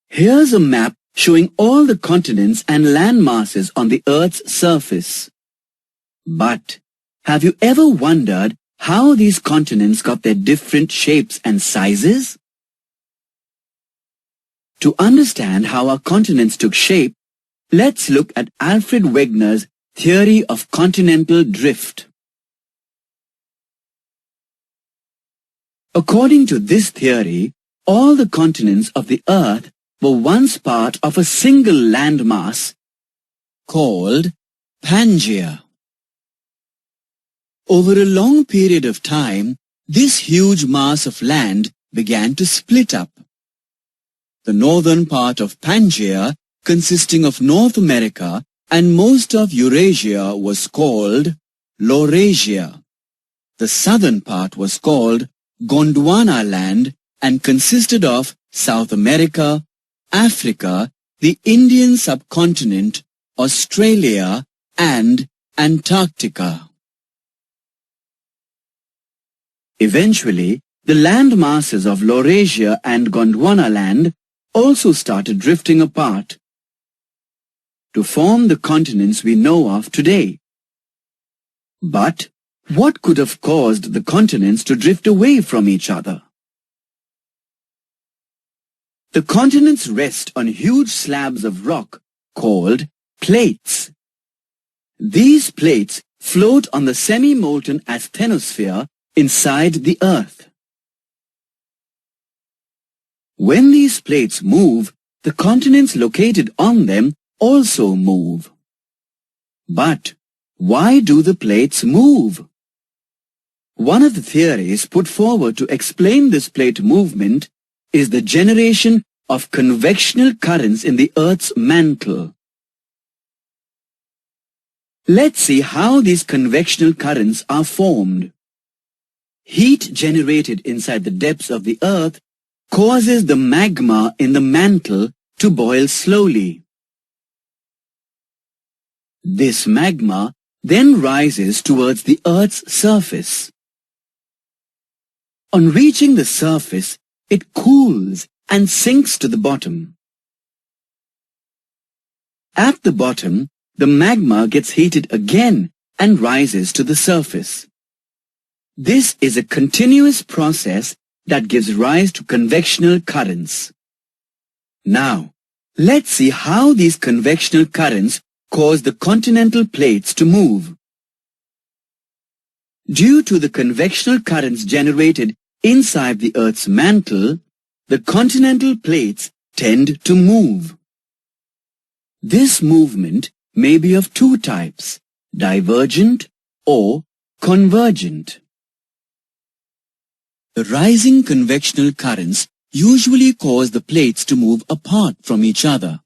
Here's a map showing all the continents and land masses on the Earth's surface. But have you ever wondered how these continents got their different shapes and sizes? To understand how our continents took shape, let's look at Alfred Wegener's theory of continental drift. According to this theory, all the continents of the Earth were once part of a single landmass called Pangaea. Over a long period of time, this huge mass of land began to split up. The northern part of Pangaea, consisting of North America and most of Eurasia, was called Laurasia. The southern part was called Gondwana land and consisted of South America, Africa, the Indian subcontinent, Australia, and Antarctica. Eventually, the land masses of Laurasia and Gondwana land also started drifting apart to form the continents we know of today. But what could have caused the continents to drift away from each other? The continents rest on huge slabs of rock called plates. These plates float on the semi-molten asthenosphere inside the Earth. When these plates move, the continents located on them also move. But why do the plates move? One of the theories put forward to explain this plate movement is the generation of convectional currents in the Earth's mantle. Let's see how these convectional currents are formed. Heat generated inside the depths of the Earth causes the magma in the mantle to boil slowly. This magma then rises towards the Earth's surface. On reaching the surface, it cools and sinks to the bottom. At the bottom, the magma gets heated again and rises to the surface. This is a continuous process that gives rise to convectional currents. Now, let's see how these convectional currents cause the continental plates to move. Due to the convectional currents generated inside the Earth's mantle, the continental plates tend to move. This movement may be of two types, divergent or convergent. The rising convectional currents usually cause the plates to move apart from each other.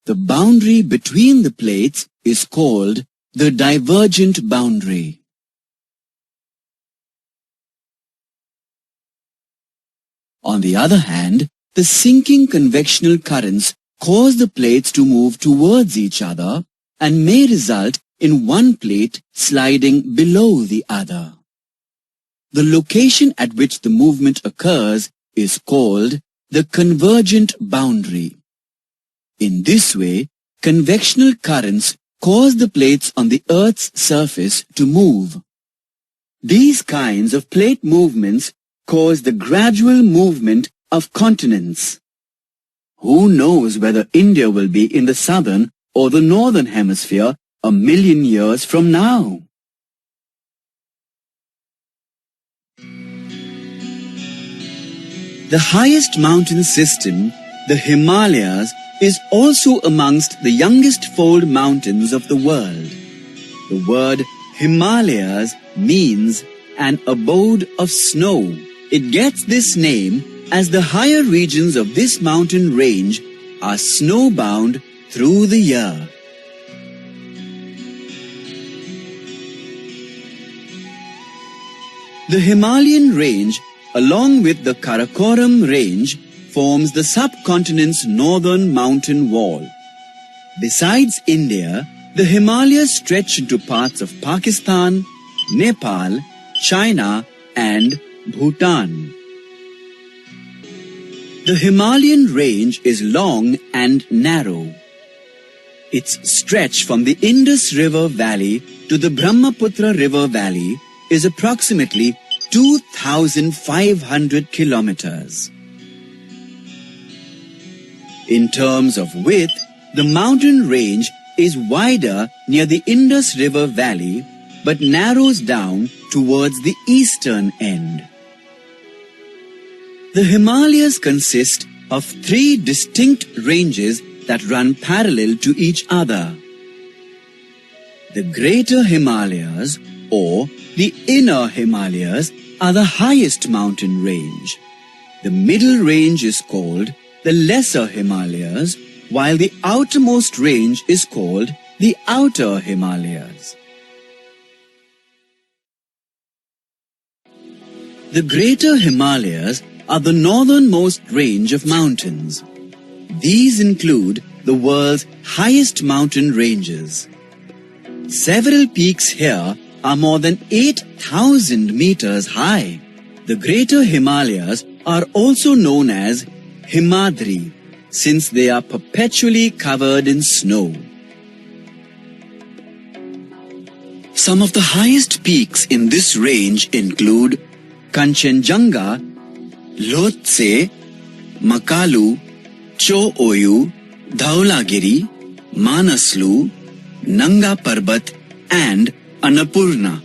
The boundary between the plates is called the divergent boundary. On the other hand, the sinking convectional currents cause the plates to move towards each other and may result in one plate sliding below the other. The location at which the movement occurs is called the convergent boundary. In this way, convectional currents cause the plates on the Earth's surface to move. These kinds of plate movements cause the gradual movement of continents. Who knows whether India will be in the southern or the northern hemisphere 1,000,000 years from now? The highest mountain system, the Himalayas, is also amongst the youngest fold mountains of the world. The word Himalayas means an abode of snow. It gets this name as the higher regions of this mountain range are snowbound through the year. The Himalayan range, along with the Karakoram range, forms the subcontinent's northern mountain wall. Besides India, the Himalayas stretch into parts of Pakistan, Nepal, China, and Bhutan. The Himalayan range is long and narrow. Its stretch from the Indus River Valley to the Brahmaputra River Valley is approximately 2,500 kilometers. In terms of width, the mountain range is wider near the Indus River Valley but narrows down towards the eastern end. The Himalayas consist of 3 distinct ranges that run parallel to each other. The Greater Himalayas or the Inner Himalayas are the highest mountain range. The middle range is called the Lesser Himalayas, while the outermost range is called the Outer Himalayas. The Greater Himalayas are the northernmost range of mountains. These include the world's highest mountain ranges. Several peaks here are more than 8,000 meters high. The Greater Himalayas are also known as Himadri, since they are perpetually covered in snow. Some of the highest peaks in this range include Kanchenjunga, Lhotse, Makalu, Cho Oyu, Dhaulagiri, Manaslu, Nanga Parbat and Annapurna.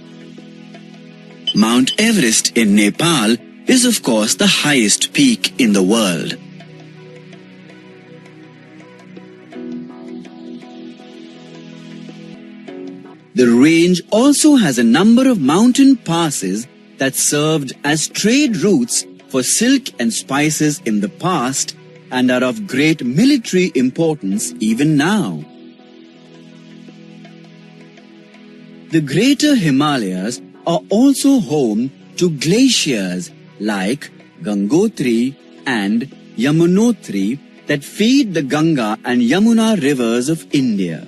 Mount Everest in Nepal is of course the highest peak in the world. The range also has a number of mountain passes that served as trade routes for silk and spices in the past and are of great military importance even now. The Greater Himalayas are also home to glaciers like Gangotri and Yamunotri that feed the Ganga and Yamuna rivers of India.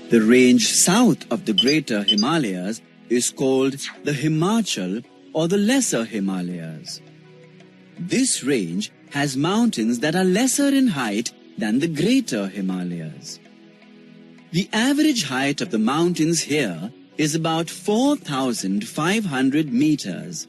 The range south of the Greater Himalayas is called the Himachal or the Lesser Himalayas. This range has mountains that are lesser in height than the Greater Himalayas. The average height of the mountains here is about 4,500 meters.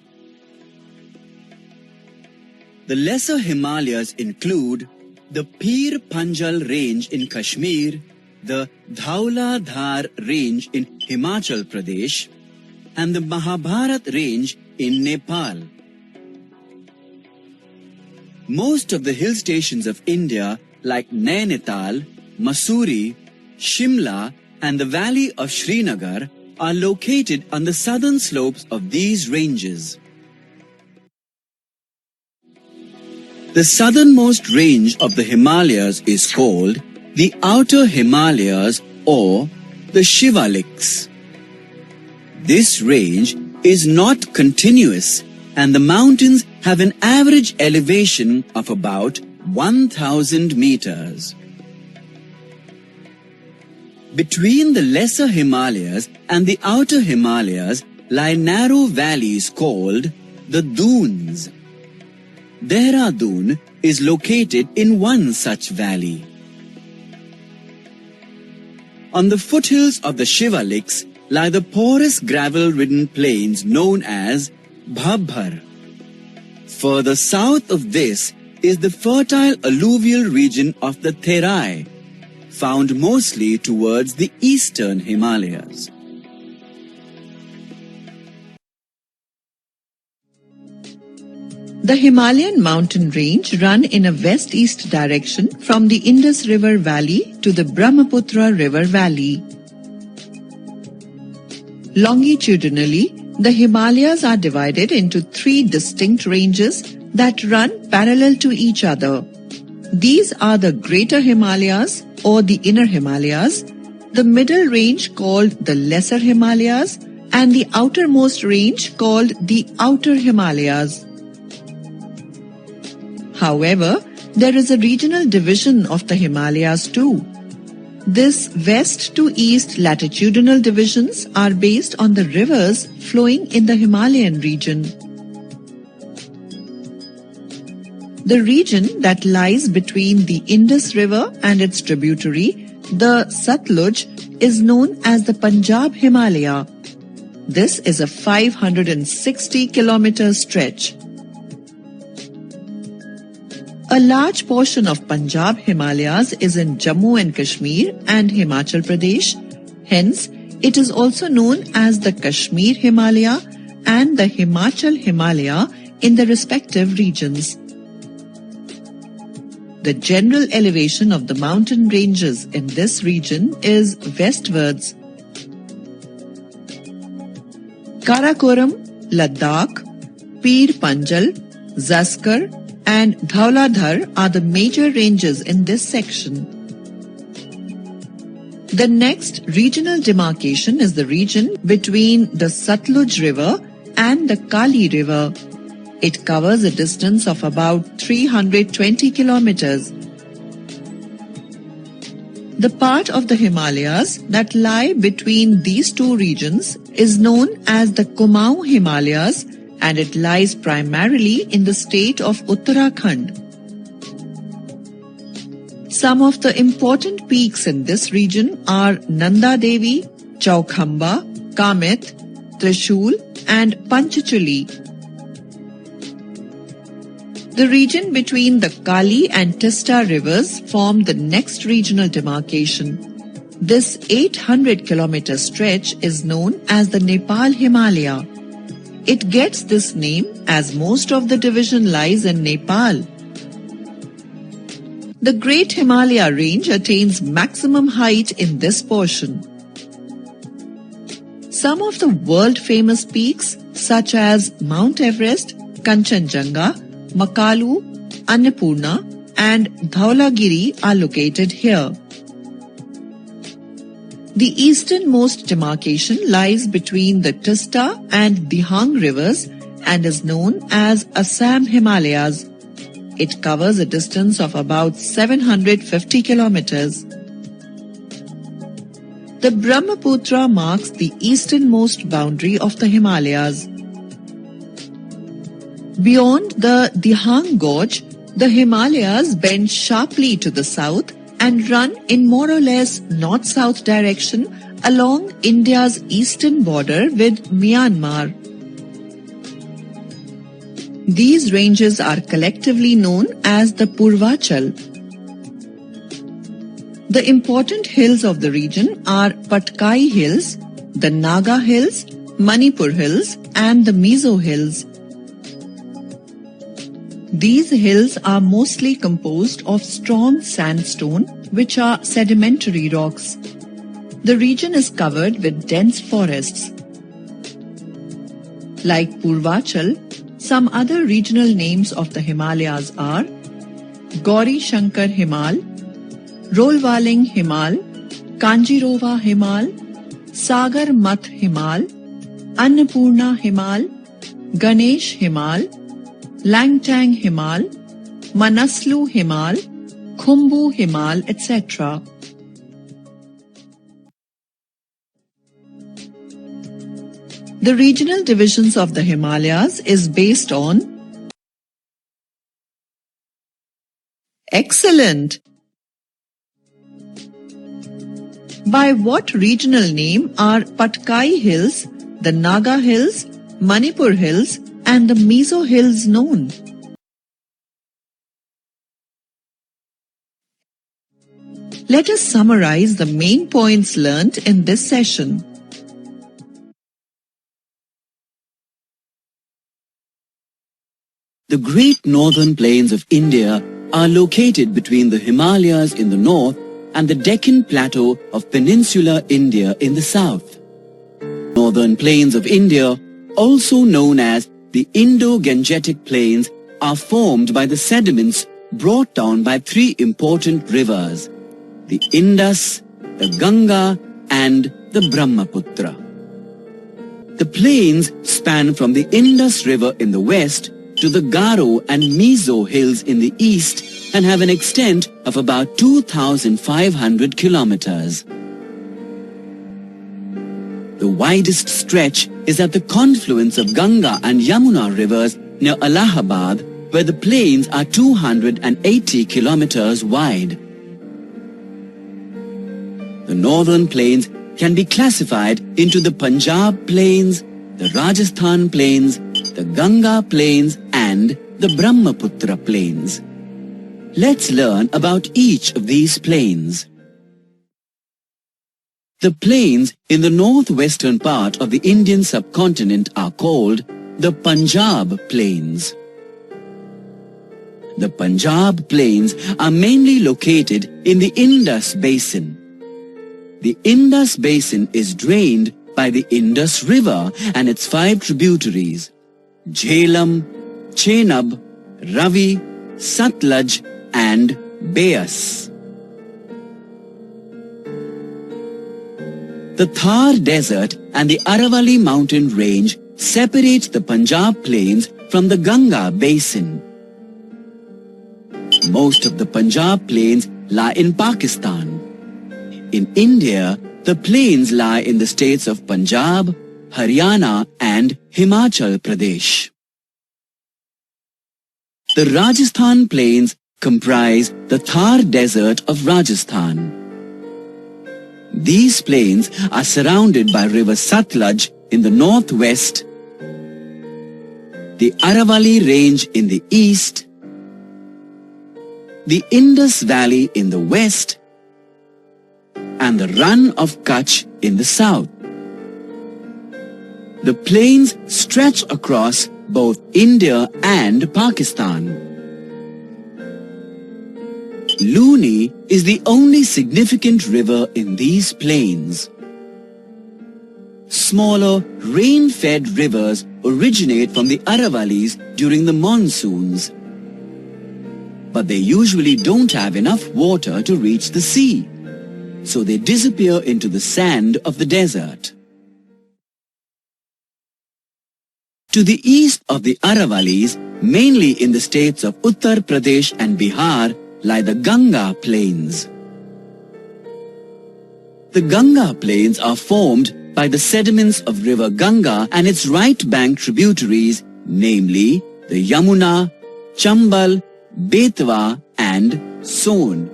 The Lesser Himalayas include the Pir Panjal range in Kashmir, the Dhaula Dhar range in Himachal Pradesh, and the Mahabharat range in Nepal. Most of the hill stations of India like Nainital, Mussoorie, Shimla and the valley of Srinagar are located on the southern slopes of these ranges. The southernmost range of the Himalayas is called the Outer Himalayas or the Shivaliks. This range is not continuous and the mountains have an average elevation of about 1,000 meters. Between the Lesser Himalayas and the Outer Himalayas lie narrow valleys called the Dunes. Dehradun is located in one such valley. On the foothills of the Shivaliks lie the porous gravel-ridden plains known as Bhabhar. Further south of this is the fertile alluvial region of the Terai, found mostly towards the eastern Himalayas. The Himalayan mountain range run in a west-east direction from the Indus River Valley to the Brahmaputra River Valley. Longitudinally, the Himalayas are divided into 3 distinct ranges that run parallel to each other. These are the Greater Himalayas or the Inner Himalayas, the middle range called the Lesser Himalayas, and the outermost range called the Outer Himalayas. However, there is a regional division of the Himalayas too. This west to east latitudinal divisions are based on the rivers flowing in the Himalayan region. The region that lies between the Indus River and its tributary, the Satluj, is known as the Punjab Himalaya. This is a 560-kilometer stretch. A large portion of Punjab Himalayas is in Jammu and Kashmir and Himachal Pradesh. Hence, it is also known as the Kashmir Himalaya and the Himachal Himalaya in the respective regions. The general elevation of the mountain ranges in this region is westwards. Karakoram, Ladakh, Pir Panjal, Zaskar and Dhauladhar are the major ranges in this section. The next regional demarcation is the region between the Satluj River and the Kali River. It covers a distance of about 320 kilometers. The part of the Himalayas that lie between these two regions is known as the Kumaon Himalayas, and it lies primarily in the state of Uttarakhand. Some of the important peaks in this region are Nanda Devi, Chaukhamba, Kamet, Trishul and Panchachuli. The region between the Kali and Tista rivers form the next regional demarcation. This 800-kilometer stretch is known as the Nepal Himalaya. It gets this name as most of the division lies in Nepal. The Great Himalaya Range attains maximum height in this portion. Some of the world-famous peaks such as Mount Everest, Kanchenjunga, Makalu, Annapurna and Dhaulagiri are located here. The easternmost demarcation lies between the Tista and Dihang rivers and is known as Assam Himalayas. It covers a distance of about 750 kilometers. The Brahmaputra marks the easternmost boundary of the Himalayas. Beyond the Dihang Gorge, the Himalayas bend sharply to the south and run in more or less north-south direction along India's eastern border with Myanmar. These ranges are collectively known as the Purvachal. The important hills of the region are Patkai Hills, the Naga Hills, Manipur Hills and the Mizo Hills. These hills are mostly composed of strong sandstone, which are sedimentary rocks. The region is covered with dense forests. Like Purvachal, some other regional names of the Himalayas are Gauri Shankar Himal, Rolwaling Himal, Kanjirova Himal, Sagar Math Himal, Annapurna Himal, Ganesh Himal, Langtang Himal, Manaslu Himal, Khumbu Himal, etc. The regional divisions of the Himalayas is based on Excellent! By what regional name are Patkai Hills, the Naga Hills, Manipur Hills and the Mizo Hills known? Let us summarize the main points learnt in this session. The great northern plains of India are located between the Himalayas in the north and the Deccan Plateau of peninsular India in the south. Northern plains of India, also known as the Indo-Gangetic Plains, are formed by the sediments brought down by three important rivers, the Indus, the Ganga and the Brahmaputra. The plains span from the Indus River in the west to the Garo and Mizo Hills in the east and have an extent of about 2,500 kilometers. The widest stretch is at the confluence of Ganga and Yamuna rivers near Allahabad where the plains are 280 kilometers wide. The northern plains can be classified into the Punjab plains, the Rajasthan plains, the Ganga plains and the Brahmaputra plains. Let's learn about each of these plains. The plains in the northwestern part of the Indian subcontinent are called the Punjab plains. The Punjab plains are mainly located in the Indus basin. The Indus basin is drained by the Indus River and its 5 tributaries: Jhelum, Chenab, Ravi, Satluj and Beas. The Thar Desert and the Aravalli mountain range separate the Punjab plains from the Ganga basin. Most of the Punjab plains lie in Pakistan. In India, the plains lie in the states of Punjab, Haryana and Himachal Pradesh. The Rajasthan plains comprise the Thar Desert of Rajasthan. These plains are surrounded by river Satluj in the northwest, the Aravalli range in the east, the Indus Valley in the west, and the Rann of Kutch in the south. The plains stretch across both India and Pakistan. Luni is the only significant river in these plains. Smaller, rain-fed rivers originate from the Aravallis during the monsoons, but they usually don't have enough water to reach the sea, so they disappear into the sand of the desert. To the east of the Aravallis, mainly in the states of Uttar Pradesh and Bihar, lie the Ganga plains. The Ganga plains are formed by the sediments of river Ganga and its right bank tributaries, namely the Yamuna, Chambal, Betwa and Son.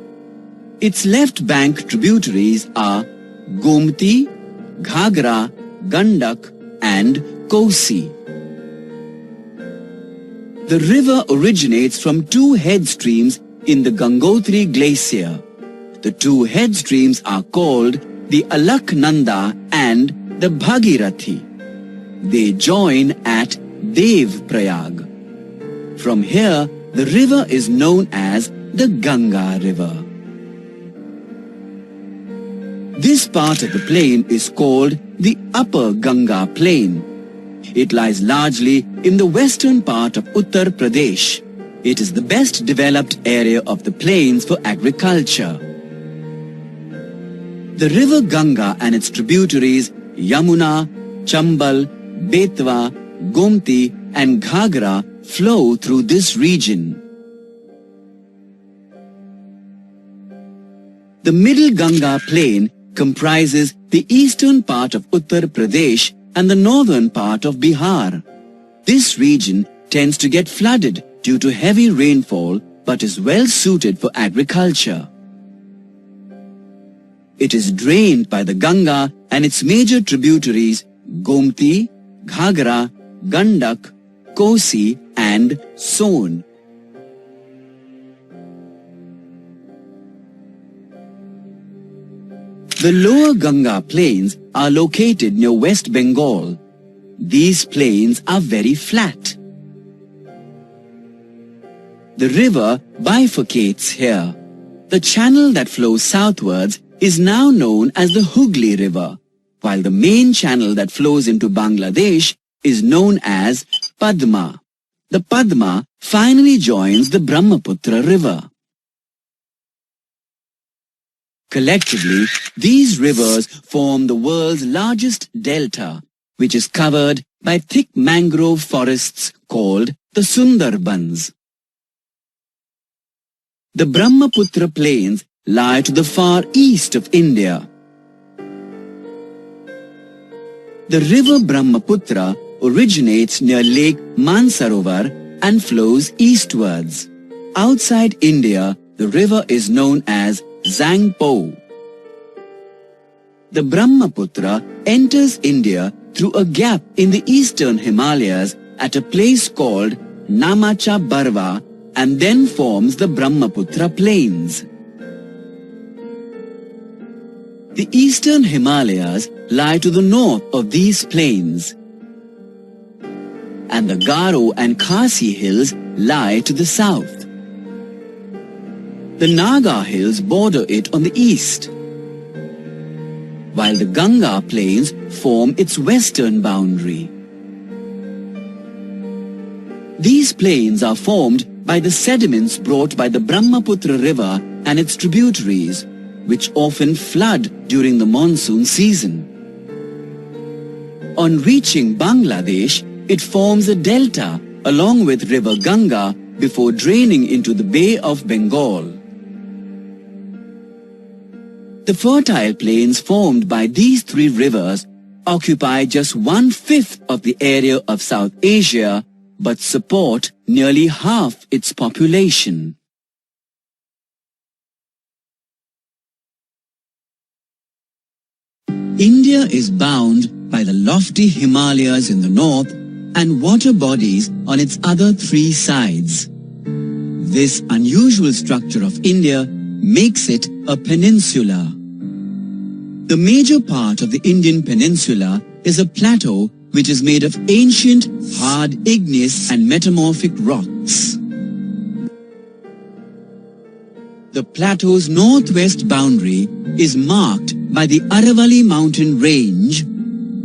Its left bank tributaries are Gomti, Ghagra, Gandak and Kosi. The river originates from 2 head streams in the Gangotri Glacier. The 2 head streams are called the Alaknanda and the Bhagirathi. They join at Devprayag. From here, the river is known as the Ganga River. This part of the plain is called the Upper Ganga Plain. It lies largely in the western part of Uttar Pradesh. It is the best developed area of the plains for agriculture. The river Ganga and its tributaries Yamuna, Chambal, Betwa, Gomti and Ghagra flow through this region. The middle Ganga plain comprises the eastern part of Uttar Pradesh and the northern part of Bihar. This region tends to get flooded due to heavy rainfall but is well suited for agriculture. It is drained by the Ganga and its major tributaries Gomti, Ghagra, Gandak, Kosi and Son. The lower Ganga plains are located near West Bengal. These plains are very flat. The river bifurcates here. The channel that flows southwards is now known as the Hooghly River, while the main channel that flows into Bangladesh is known as Padma. The Padma finally joins the Brahmaputra River. Collectively, these rivers form the world's largest delta, which is covered by thick mangrove forests called the Sundarbans. The Brahmaputra plains lie to the far east of India. The river Brahmaputra originates near Lake Mansarovar and flows eastwards. Outside India, the river is known as Zangpo. The Brahmaputra enters India through a gap in the eastern Himalayas at a place called Namacha Barwa and then forms the Brahmaputra Plains. The eastern Himalayas lie to the north of these plains, and the Garo and Khasi hills lie to the south. The Naga hills border it on the east, while the Ganga plains form its western boundary. These plains are formed by the sediments brought by the Brahmaputra river and its tributaries, which often flood during the monsoon season. On reaching Bangladesh, it forms a delta along with river Ganga before draining into the Bay of Bengal. The fertile plains formed by these three rivers occupy just 1/5 of the area of South Asia, but support nearly half its population. India is bound by the lofty Himalayas in the north and water bodies on its other three sides. This unusual structure of India makes it a peninsula. The major part of the Indian peninsula is a plateau which is made of ancient, hard igneous and metamorphic rocks. The plateau's northwest boundary is marked by the Aravalli mountain range.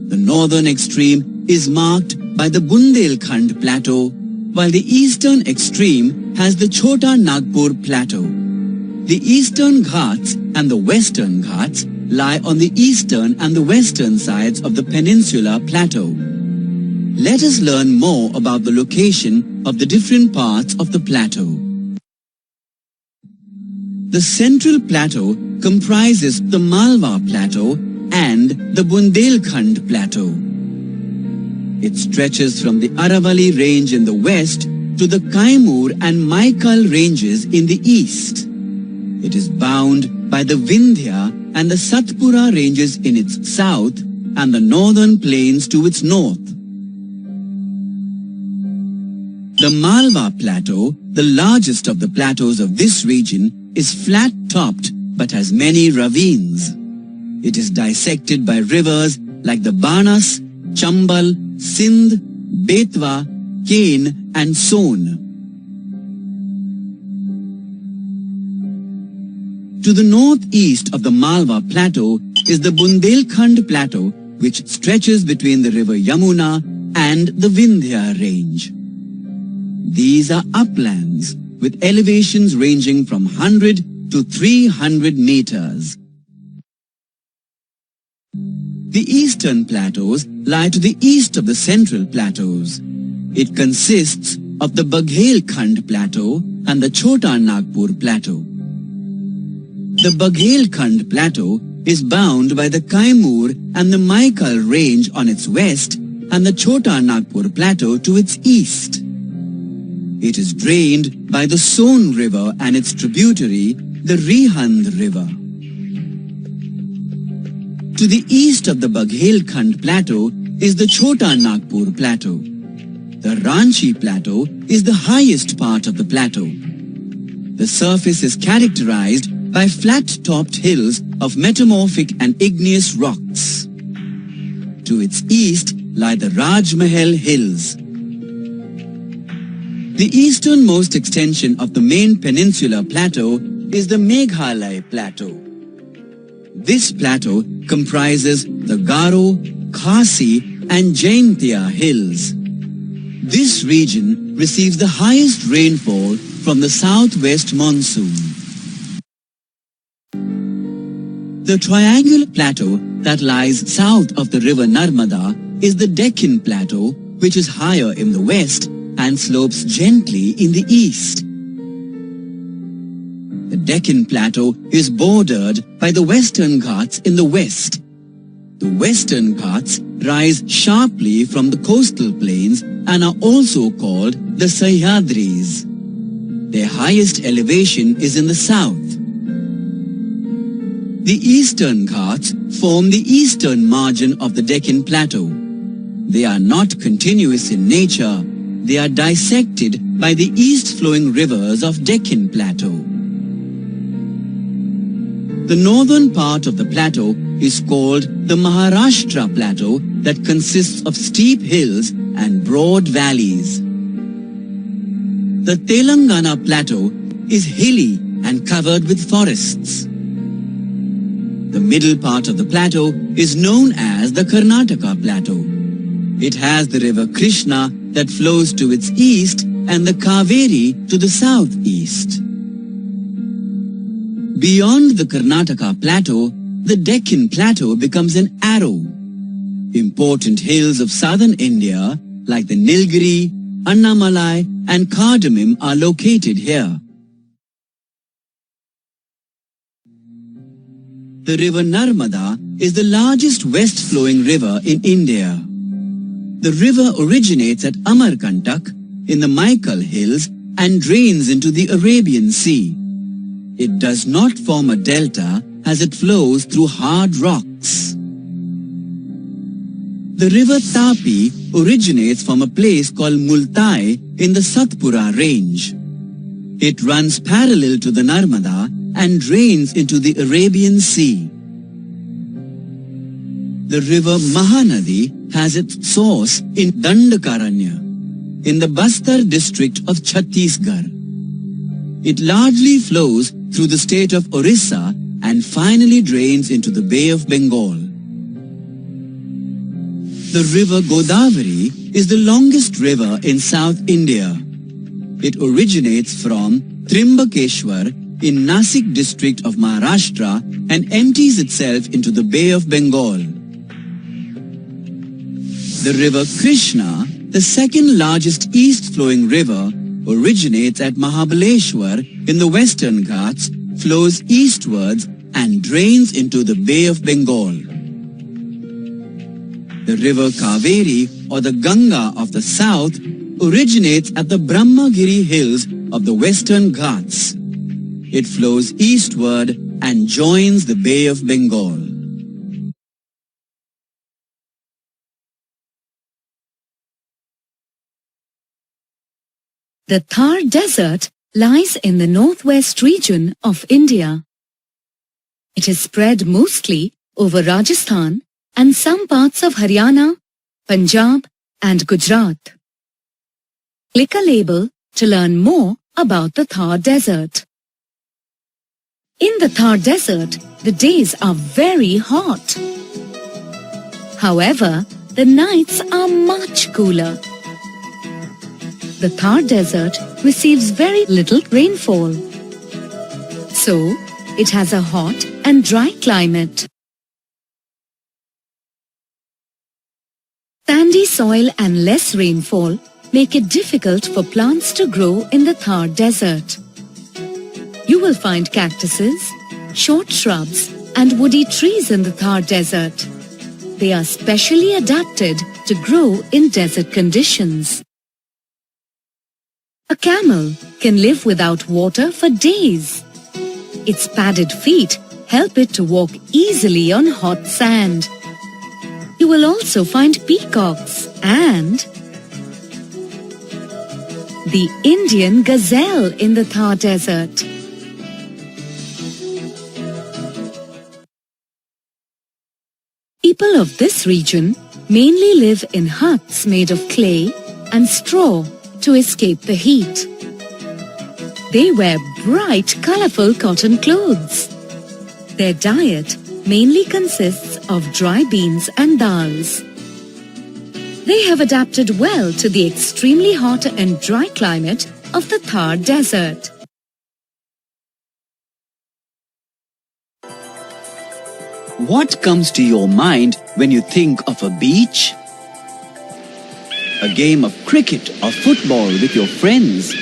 The northern extreme is marked by the Bundelkhand plateau, while the eastern extreme has the Chota Nagpur plateau. The eastern Ghats and the western Ghats lie on the eastern and the western sides of the peninsular plateau. Let us learn more about the location of the different parts of the plateau. The central plateau comprises the Malwa plateau and the Bundelkhand plateau. It stretches from the Aravalli range in the west to the Kaimur and Maikal ranges in the east. It is bound by the Vindhya and the Satpura ranges in its south and the northern plains to its north. The Malwa plateau, the largest of the plateaus of this region, is flat-topped but has many ravines. It is dissected by rivers like the Banas, Chambal, Sindh, Betwa, Ken and Son. To the northeast of the Malwa plateau is the Bundelkhand plateau, which stretches between the river Yamuna and the Vindhya range. These are uplands with elevations ranging from 100 to 300 meters. The eastern plateaus lie to the east of the central plateaus. It consists of the Baghelkhand plateau and the Chota Nagpur plateau. The Baghelkhand plateau is bound by the Kaimur and the Maikal range on its west and the Chota Nagpur plateau to its east. It is drained by the Son river and its tributary, the Rihand river. To the east of the Baghelkhand plateau is the Chota Nagpur plateau. The Ranchi plateau is the highest part of the plateau. The surface is characterized by flat-topped hills of metamorphic and igneous rocks. To its east lie the Rajmahal Hills. The easternmost extension of the main peninsular plateau is the Meghalaya plateau. This plateau comprises the Garo, Khasi and Jaintia hills. This region receives the highest rainfall from the southwest monsoon. The triangular plateau that lies south of the river Narmada is the Deccan Plateau, which is higher in the west and slopes gently in the east. The Deccan Plateau is bordered by the Western Ghats in the west. The Western Ghats rise sharply from the coastal plains and are also called the Sahyadris. Their highest elevation is in the south. The Eastern Ghats form the eastern margin of the Deccan Plateau. They are not continuous in nature. They are dissected by the east-flowing rivers of Deccan Plateau. The northern part of the plateau is called the Maharashtra Plateau that consists of steep hills and broad valleys. The Telangana Plateau is hilly and covered with forests. The middle part of the plateau is known as the Karnataka Plateau. It has the river Krishna that flows to its east and the Kaveri to the southeast. Beyond the Karnataka Plateau, the Deccan Plateau becomes an arrow. Important hills of southern India like the Nilgiri, Annamalai and Cardamom are located here. The river Narmada is the largest west-flowing river in India. The river originates at Amarkantak in the Maikal Hills and drains into the Arabian Sea. It does not form a delta as it flows through hard rocks. The river Tapi originates from a place called Multai in the Satpura range. It runs parallel to the Narmada and drains into the Arabian Sea. The river Mahanadi has its source in Dandakaranya, in the Bastar district of Chhattisgarh. It largely flows through the state of Orissa and finally drains into the Bay of Bengal. The river Godavari is the longest river in South India. It originates from Trimbakeshwar in Nasik district of Maharashtra and empties itself into the Bay of Bengal. The river Krishna, the second largest east-flowing river, originates at Mahabaleshwar in the Western Ghats, flows eastwards and drains into the Bay of Bengal. The river Kaveri or the Ganga of the south originates at the Brahmagiri hills of the Western Ghats. It flows eastward and joins the Bay of Bengal. The Thar Desert lies in the northwest region of India. It is spread mostly over Rajasthan and some parts of Haryana, Punjab and Gujarat. Click a label to learn more about the Thar Desert. In the Thar Desert, the days are very hot. However, the nights are much cooler. The Thar Desert receives very little rainfall. So, it has a hot and dry climate. Sandy soil and less rainfall make it difficult for plants to grow in the Thar Desert. You will find cactuses, short shrubs and woody trees in the Thar Desert. They are specially adapted to grow in desert conditions. A camel can live without water for days. Its padded feet help it to walk easily on hot sand. You will also find peacocks and the Indian gazelle in the Thar Desert. People of this region mainly live in huts made of clay and straw to escape the heat. They wear bright, colorful cotton clothes. Their diet mainly consists of dry beans and dals. They have adapted well to the extremely hot and dry climate of the Thar Desert. What comes to your mind when you think of a beach? A game of cricket or football with your friends.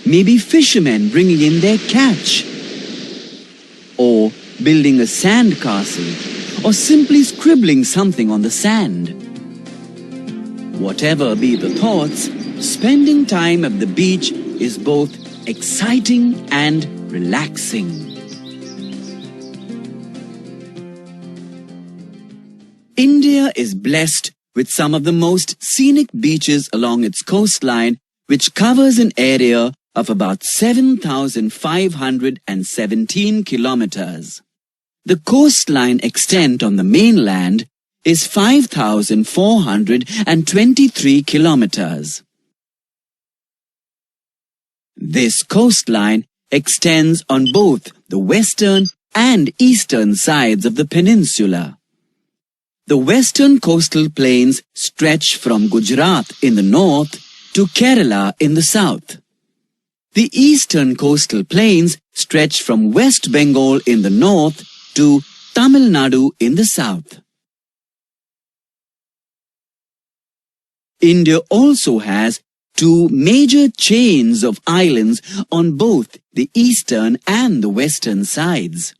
Maybe fishermen bringing in their catch. Or building a sand castle or simply scribbling something on the sand. Whatever be the thoughts, spending time at the beach is both exciting and relaxing. India is blessed with some of the most scenic beaches along its coastline, which covers an area of about 7,517 kilometers. The coastline extent on the mainland is 5,423 kilometers. This coastline extends on both the western and eastern sides of the peninsula. The western coastal plains stretch from Gujarat in the north to Kerala in the south. The eastern coastal plains stretch from West Bengal in the north to Tamil Nadu in the south. India also has two major chains of islands on both the eastern and the western sides.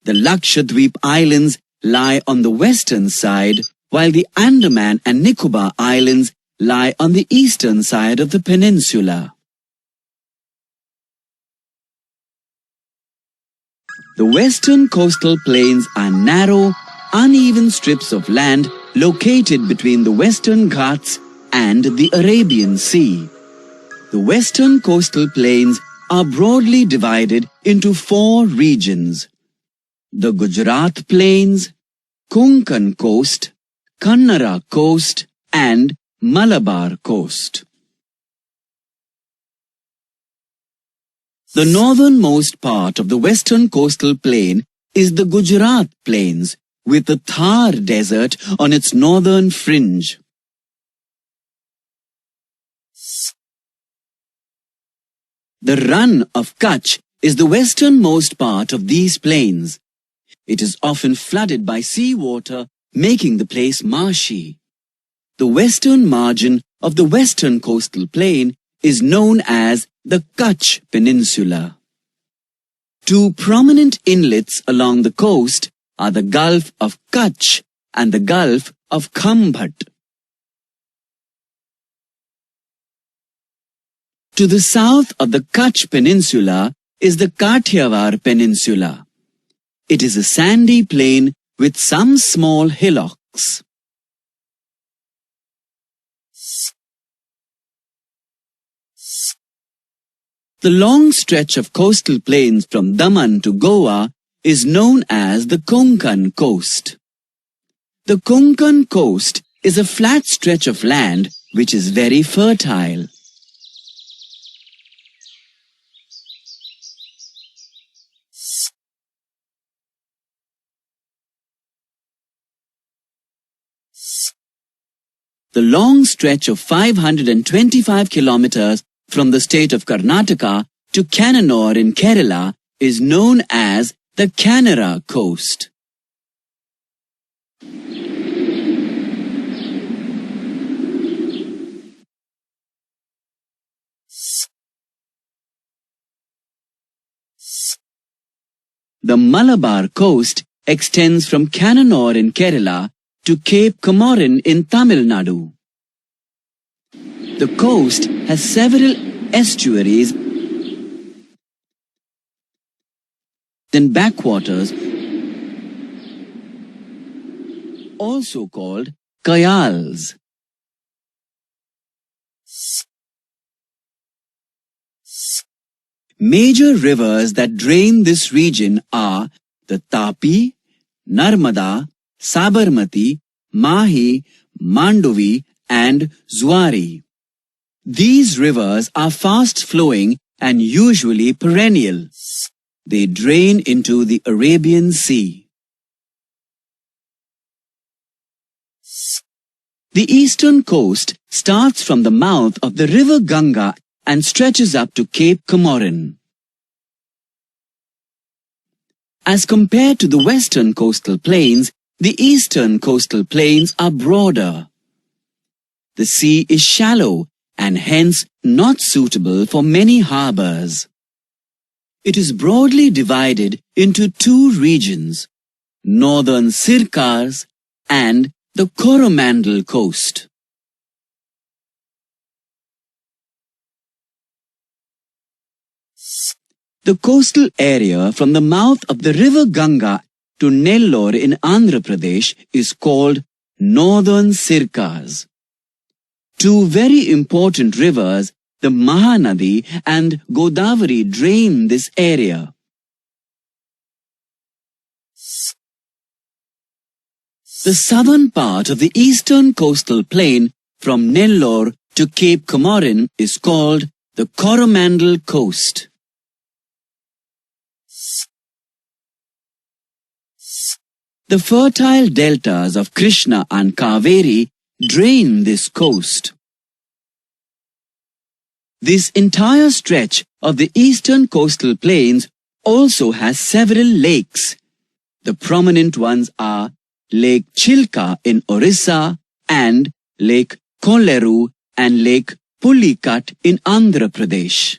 The Lakshadweep Islands lie on the western side, while the Andaman and Nicobar Islands lie on the eastern side of the peninsula. The western coastal plains are narrow, uneven strips of land located between the Western Ghats and the Arabian Sea. The western coastal plains are broadly divided into four regions: the Gujarat Plains, Konkan Coast, Kannara Coast, and Malabar Coast. The northernmost part of the western coastal plain is the Gujarat Plains, with the Thar Desert on its northern fringe. The Run of Kutch is the westernmost part of these plains. It is often flooded by seawater, making the place marshy. The western margin of the western coastal plain is known as the Kutch Peninsula. Two prominent inlets along the coast are the Gulf of Kutch and the Gulf of Khambhat. To the south of the Kutch Peninsula is the Kathiawar Peninsula. It is a sandy plain with some small hillocks. The long stretch of coastal plains from Daman to Goa is known as the Konkan Coast. The Konkan Coast is a flat stretch of land which is very fertile. The long stretch of 525 kilometers from the state of Karnataka to Kannur in Kerala is known as the Kannara Coast. The Malabar Coast extends from Kannur in Kerala to Cape Comorin in Tamil Nadu. The coast has several estuaries and backwaters, also called kayals. Major rivers that drain this region are the Tapi, Narmada, Sabarmati, Mahi, Mandovi, and Zuari. These rivers are fast-flowing and usually perennial. They drain into the Arabian Sea. The eastern coast starts from the mouth of the river Ganga and stretches up to Cape Comorin. As compared to the western coastal plains, the eastern coastal plains are broader. The sea is shallow and hence not suitable for many harbors. It is broadly divided into two regions. northern Sircars, and the Coromandel coast. The coastal area from the mouth of the river Ganga to Nellore in Andhra Pradesh is called Northern Sircars. Two very important rivers, the Mahanadi and Godavari, drain this area. The southern part of the eastern coastal plain from Nellore to Cape Comorin is called the Coromandel Coast. The fertile deltas of Krishna and Kaveri drain this coast. This entire stretch of the eastern coastal plains also has several lakes. The prominent ones are Lake Chilka in Orissa and Lake Kolleru and Lake Pulicat in Andhra Pradesh.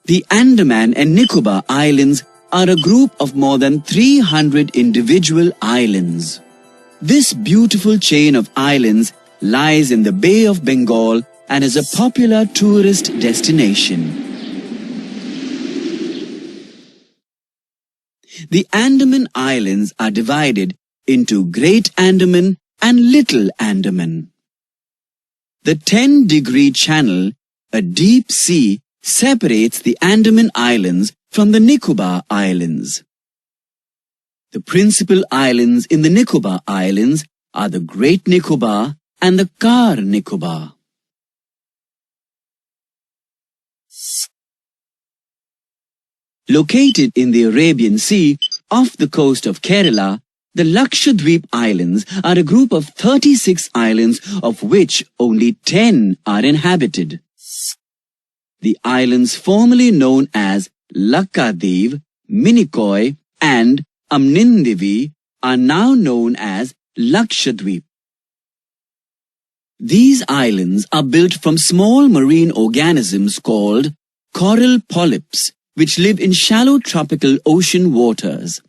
The Andaman and Nicobar Islands are a group of more than 300 individual islands. This beautiful chain of islands lies in the Bay of Bengal and is a popular tourist destination. The Andaman Islands are divided into Great Andaman and Little Andaman. The 10-degree channel, a deep sea, separates the Andaman Islands from the Nicobar Islands. The principal islands in the Nicobar Islands are the Great Nicobar and the Car Nicobar. Located in the Arabian Sea, off the coast of Kerala, the Lakshadweep Islands are a group of 36 islands, of which only 10 are inhabited. The islands formerly known as Lakadiv, Minikoi, and Amnindivi are now known as Lakshadweep. These islands are built from small marine organisms called coral polyps, which live in shallow tropical ocean waters.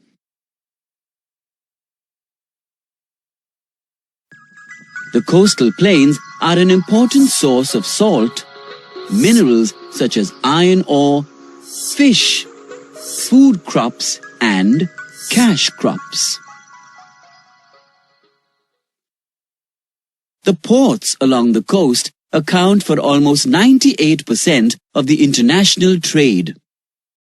The coastal plains are an important source of salt, minerals such as iron ore, fish, food crops, and cash crops. The ports along the coast account for almost 98% of the international trade.